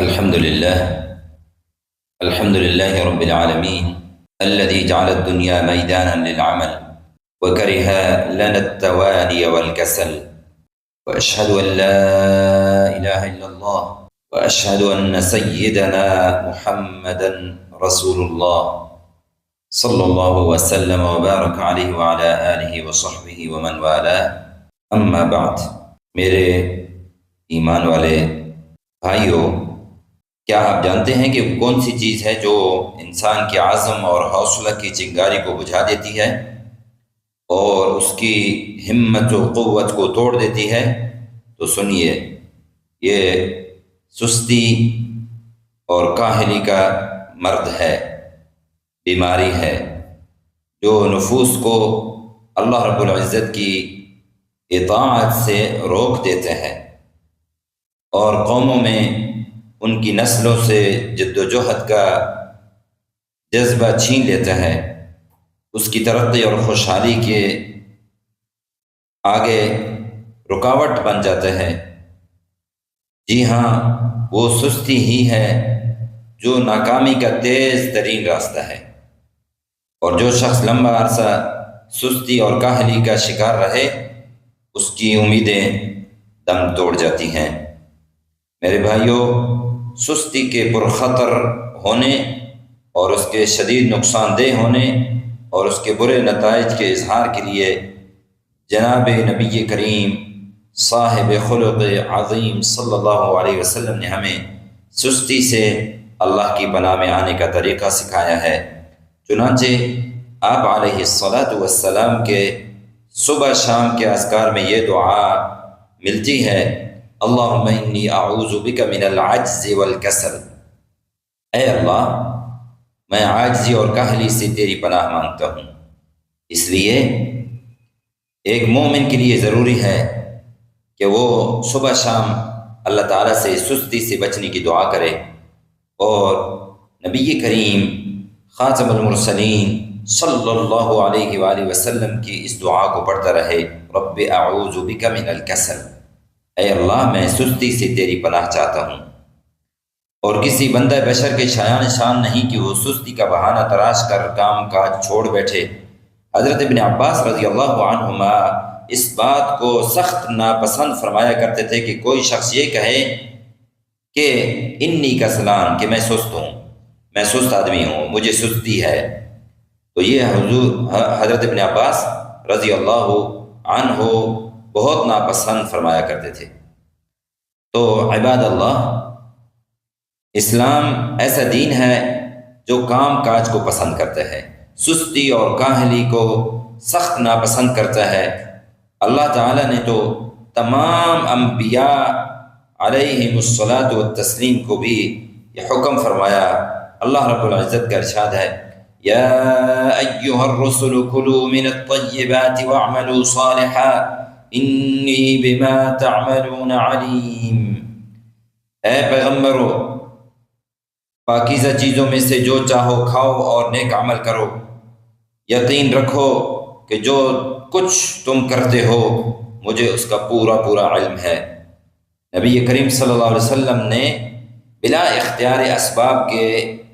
الحمد لله الحمد لله رب العالمين الذي جعل الدنيا ميدانا للعمل وكره لنا التواني والكسل، وأشهد أن لا إله إلا الله، وأشهد أن سيدنا محمدا رسول الله صلى الله وسلم وبارك عليه وعلى آله وصحبه ومن والاه، اما بعد۔ میرے ایمان والے بھائیوں، کیا آپ جانتے ہیں کہ کون سی چیز ہے جو انسان کے عزم اور حوصلہ کی چنگاری کو بجھا دیتی ہے اور اس کی ہمت و قوت کو توڑ دیتی ہے؟ تو سنیے، یہ سستی اور کاہلی کا مرض ہے، بیماری ہے، جو نفوس کو اللہ رب العزت کی اطاعت سے روک دیتے ہیں اور قوموں میں ان کی نسلوں سے جد و جہد کا جذبہ چھین لیتا ہے، اس کی ترقی اور خوشحالی کے آگے رکاوٹ بن جاتا ہے۔ جی ہاں، وہ سستی ہی ہے جو ناکامی کا تیز ترین راستہ ہے، اور جو شخص لمبا عرصہ سستی اور کاہلی کا شکار رہے، اس کی امیدیں دم توڑ جاتی ہیں۔ میرے بھائیوں، سستی کے پرخطر ہونے اور اس کے شدید نقصان دہ ہونے اور اس کے برے نتائج کے اظہار کے لیے جناب نبی کریم صاحب خلق عظیم صلی اللہ علیہ وسلم نے ہمیں سستی سے اللہ کی پناہ میں آنے کا طریقہ سکھایا ہے۔ چنانچہ آپ علیہ الصلاۃ والسلام کے صبح شام کے اذکار میں یہ دعا ملتی ہے: اللہم انی اعوذ بک من العجز والکسل، اے اللہ، میں عاجزی اور کاہلی سے تیری پناہ مانگتا ہوں۔ اس لیے ایک مومن کے لیے ضروری ہے کہ وہ صبح شام اللہ تعالیٰ سے سستی سے بچنے کی دعا کرے اور نبی کریم خاتم المرسلین صلی اللہ علیہ وآلہ وسلم کی اس دعا کو پڑھتا رہے: رب اعوذ بک من الکسل، اے اللہ، میں سستی سے تیری پناہ چاہتا ہوں۔ اور کسی بندہ بشر کے شایان شان نہیں کہ وہ سستی کا بہانہ تراش کر کام کاج چھوڑ بیٹھے۔ حضرت ابن عباس رضی اللہ عنہما اس بات کو سخت ناپسند فرمایا کرتے تھے کہ کوئی شخص یہ کہے کہ انی کسلان، کہ میں سست ہوں، میں سست آدمی ہوں، مجھے سستی ہے۔ تو یہ حضرت ابن عباس رضی اللہ عنہ بہت ناپسند فرمایا کرتے تھے۔ تو عباد اللہ، اسلام ایسا دین ہے جو کام کاج کو پسند کرتا ہے، سستی اور کاہلی کو سخت ناپسند کرتا ہے۔ اللہ تعالیٰ نے تو تمام انبیاء علیہم الصلاۃ والتسلیم کو بھی یہ حکم فرمایا۔ اللہ رب العزت کا ارشاد ہے: یا ایہا الرسل کلوا من الطیبات واعملوا صالحا انی بما تعملون علیم، اے پیغمبرو، پاکیزہ چیزوں میں سے جو چاہو کھاؤ اور نیک عمل کرو، یقین رکھو کہ جو کچھ تم کرتے ہو مجھے اس کا پورا پورا علم ہے۔ نبی کریم صلی اللہ علیہ وسلم نے بلا اختیار اسباب کے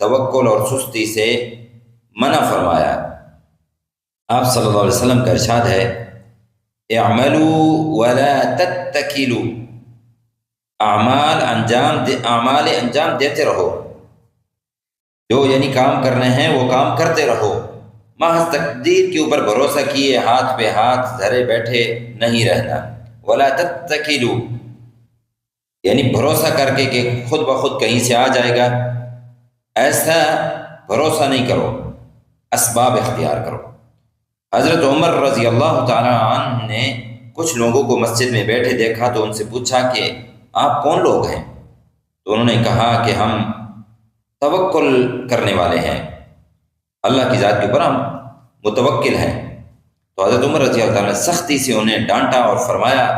توکل اور سستی سے منع فرمایا۔ آپ صلی اللہ علیہ وسلم کا ارشاد ہے: اعملوا ولا تتکلوا، اعمال انجام دیتے رہو، جو یعنی کام کرنے ہیں وہ کام کرتے رہو، محض تقدیر کے اوپر بھروسہ کیے ہاتھ پہ ہاتھ دھرے بیٹھے نہیں رہنا۔ ولا تتکلوا یعنی بھروسہ کر کے کہ خود بخود کہیں سے آ جائے گا، ایسا بھروسہ نہیں کرو، اسباب اختیار کرو۔ حضرت عمر رضی اللہ تعالیٰ عنہ نے کچھ لوگوں کو مسجد میں بیٹھے دیکھا تو ان سے پوچھا کہ آپ کون لوگ ہیں؟ تو انہوں نے کہا کہ ہم توکل کرنے والے ہیں، اللہ کی ذات کے اوپر ہم متوکل ہیں۔ تو حضرت عمر رضی اللہ تعالیٰ نے سختی سے انہیں ڈانٹا اور فرمایا: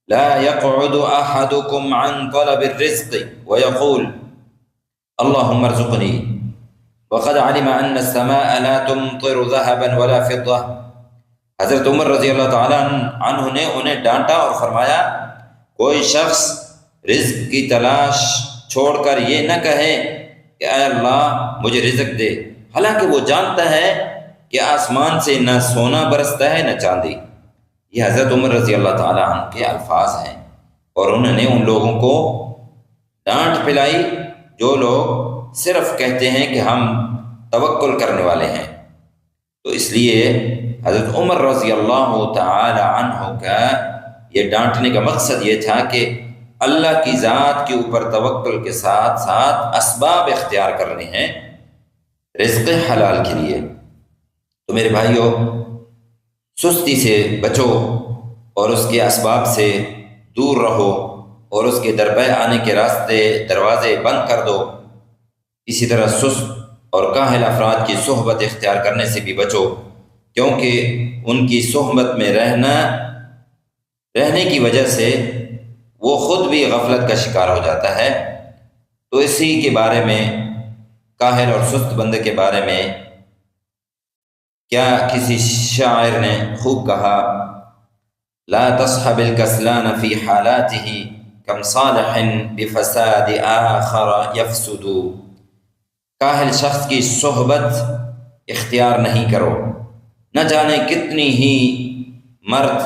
لا يقعد احدكم عن طلب الرزق ويقول اللهم ارزقني وقد علم ان السماء لا تمطر ذهبا ولا فضة۔ حضرت عمر رضی اللہ تعالیٰ عنہ نے انہیں ڈانٹا اور فرمایا: کوئی شخص رزق کی تلاش چھوڑ کر یہ نہ کہے کہ اے اللہ مجھے رزق دے، حالانکہ وہ جانتا ہے کہ آسمان سے نہ سونا برستا ہے نہ چاندی۔ یہ حضرت عمر رضی اللہ تعالیٰ عنہ کے الفاظ ہیں، اور انہوں نے ان لوگوں کو ڈانٹ پلائی جو لوگ صرف کہتے ہیں کہ ہم توکل کرنے والے ہیں۔ تو اس لیے حضرت عمر رضی اللہ تعالی عنہ کا یہ ڈانٹنے کا مقصد یہ تھا کہ اللہ کی ذات کے اوپر توکل کے ساتھ ساتھ اسباب اختیار کرنے ہیں رزق حلال کے لیے۔ تو میرے بھائیوں، سستی سے بچو اور اس کے اسباب سے دور رہو، اور اس کے درپے آنے کے دروازے بند کر دو۔ اسی طرح سست اور کاہل افراد کی صحبت اختیار کرنے سے بھی بچو، کیونکہ ان کی صحبت میں رہنے کی وجہ سے وہ خود بھی غفلت کا شکار ہو جاتا ہے۔ تو اسی کے بارے میں، کاہل اور سست بندے کے بارے میں کیا کسی شاعر نے خوب کہا، لا تصحب الکسلان فی حالاته کم صالح بفساد آخر یفسد۔ کاہل شخص کی صحبت اختیار نہیں کرو، نہ جانے کتنی ہی مرد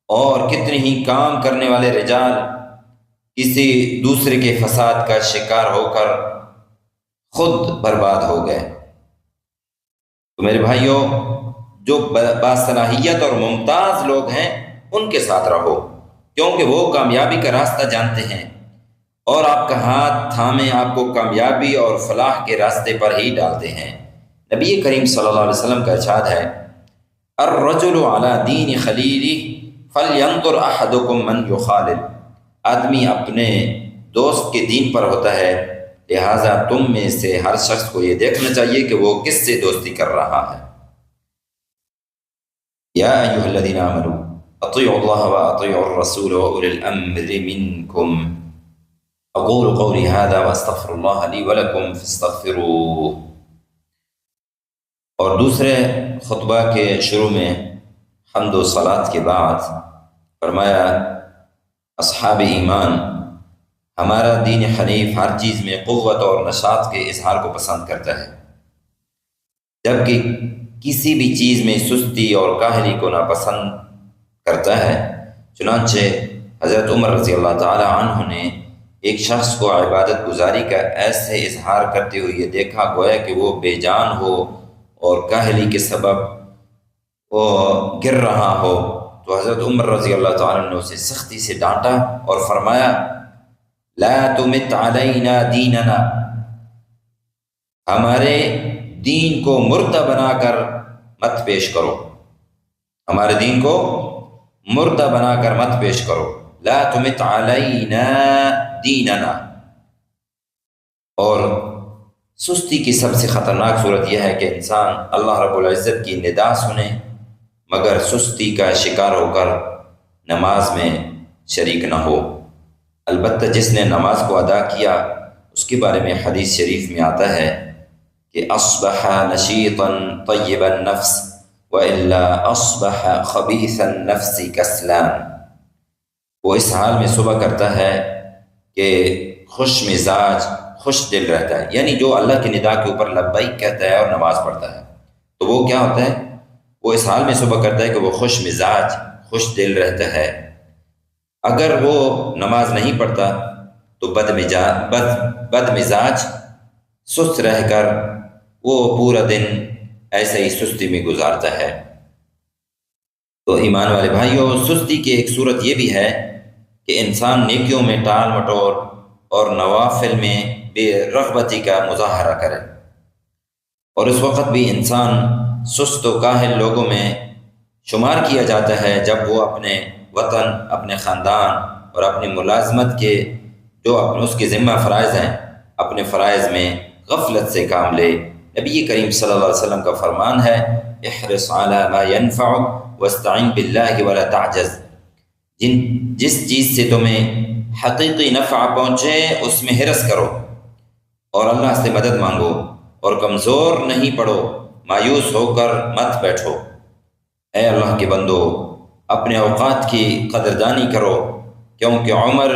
اور کتنی ہی کام کرنے والے رجال کسی دوسرے کے فساد کا شکار ہو کر خود برباد ہو گئے۔ تو میرے بھائیوں، جو باصلاحیت اور ممتاز لوگ ہیں ان کے ساتھ رہو، کیونکہ وہ کامیابی کا راستہ جانتے ہیں، اور آپ کا ہاتھ تھامے آپ کو کامیابی اور فلاح کے راستے پر ہی ڈالتے ہیں۔ نبی کریم صلی اللہ علیہ وسلم کا ارشاد ہے، الرجل علی دین خلیلہ فلینظر احدکم من یخالل۔ آدمی اپنے دوست کے دین پر ہوتا ہے، لہٰذا تم میں سے ہر شخص کو یہ دیکھنا چاہیے کہ وہ کس سے دوستی کر رہا ہے۔ یا ایھا الذین آمنوا اطیعوا اللہ واطیعوا الرسول واولی الامر منکم۔ اقول قولی ھذا واستغفر اللہ لی ولکم فاستغفروہ۔ اور دوسرے خطبہ کے شروع میں حمد و صلات کے بعد فرمایا، اصحاب ایمان، ہمارا دین حنیف ہر چیز میں قوت اور نشاط کے اظہار کو پسند کرتا ہے، جبکہ کسی بھی چیز میں سستی اور کاہلی کو ناپسند کرتا ہے۔ چنانچہ حضرت عمر رضی اللہ تعالی عنہ نے ایک شخص کو عبادت گزاری کا ایسے اظہار کرتے ہوئے یہ دیکھا گویا کہ وہ بے جان ہو اور کاہلی کے سبب وہ گر رہا ہو، تو حضرت عمر رضی اللہ تعالیٰ عنہ نے اسے سختی سے ڈانٹا اور فرمایا، لا تمت علینا دیننا، ہمارے دین کو مردہ بنا کر مت پیش کرو، ہمارے دین کو مردہ بنا کر مت پیش کرو، لا تمت علینا دیننا۔ اور سستی کی سب سے خطرناک صورت یہ ہے کہ انسان اللہ رب العزت کی ندا سنے مگر سستی کا شکار ہو کر نماز میں شریک نہ ہو۔ البتہ جس نے نماز کو ادا کیا اس کے بارے میں حدیث شریف میں آتا ہے کہ اصبح نشیطا طیب النفس والا اصبح خبیث النفس کسلان۔ وہ اس حال میں صبح کرتا ہے کہ خوش مزاج، خوش دل رہتا ہے، یعنی جو اللہ کی ندا کے اوپر لبیک کہتا ہے اور نماز پڑھتا ہے تو وہ کیا ہوتا ہے، وہ اس حال میں صبح کرتا ہے کہ وہ خوش مزاج، خوش دل رہتا ہے۔ اگر وہ نماز نہیں پڑھتا تو بد مزاج سست رہ کر وہ پورا دن ایسے ہی سستی میں گزارتا ہے۔ تو ایمان والے بھائیوں، سستی کی ایک صورت یہ بھی ہے کہ انسان نیکیوں میں ٹال مٹول اور نوافل میں بے رغبتی کا مظاہرہ کرے، اور اس وقت بھی انسان سست و کاہل لوگوں میں شمار کیا جاتا ہے جب وہ اپنے وطن، اپنے خاندان اور اپنی ملازمت کے جو اس کے ذمہ فرائض ہیں، اپنے فرائض میں غفلت سے کام لے۔ نبی کریم صلی اللہ علیہ وسلم کا فرمان ہے، احرص علی ما ينفعک واستعن باللہ ولا تعجز۔ جس چیز سے تمہیں حقیقی نفع پہنچے اس میں حرص کرو اور اللہ سے مدد مانگو، اور کمزور نہیں پڑو، مایوس ہو کر مت بیٹھو۔ اے اللہ کے بندو، اپنے اوقات کی قدردانی کرو، کیونکہ عمر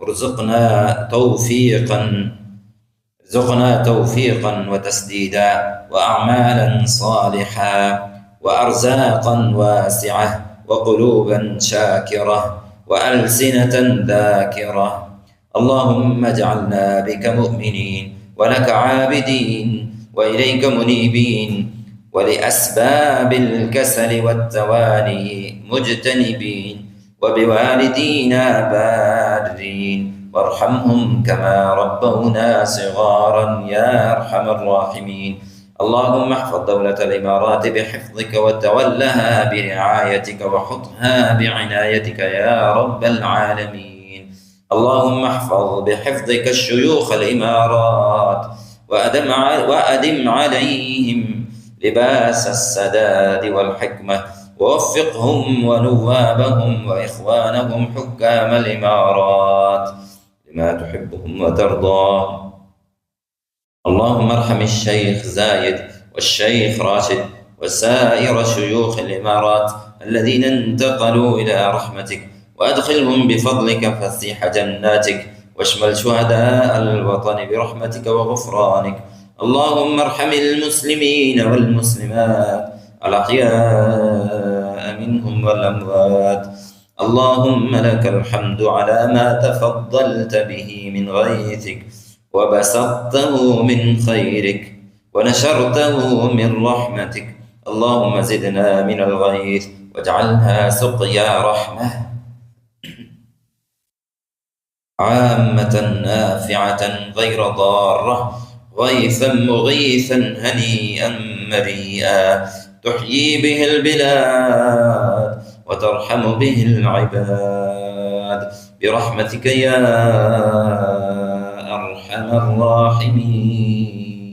ارزقنا توفيقا وتسديدا وأعمالا صالحة وأرزاقا واسعة وقلوبا شاكرة وألسنة ذاكرة. اللهم اجعلنا بك مؤمنين ولك عابدين وإليك منيبين ولأسباب الكسل والتواني مجتنبين وبوالدينا بارين وارحمهم كما ربونا صغارا يا أرحم الراحمين. اللهم احفظ دولة الإمارات بحفظك وتولها برعايتك وحطها بعنايتك يا رب العالمين. اللهم احفظ بحفظك الشيوخ الإمارات وأدم عليهم لباس السداد والحكمة ووفقهم ونوابهم وإخوانهم حكام الإمارات لما تحبهم وترضى. اللهم ارحم الشيخ زايد والشيخ راشد وسائر شيوخ الإمارات الذين انتقلوا إلى رحمتك، وأدخلهم بفضلك فسيح جناتك، واشمل شهداء الوطن برحمتك وغفرانك. اللهم ارحم المسلمين والمسلمات الأحياء منهم والأموات. اللهم لك الحمد على ما تفضلت به من غيثك وبسطته من خيرك ونشرته من رحمتك. اللهم زدنا من الغيث واجعلها سقيا رحمة عامة نافعة غير ضارة، غيثا مغيثا هنيئا مريئا تحيي به البلاد وترحم به العباد برحمتك يا أرحم الراحمين.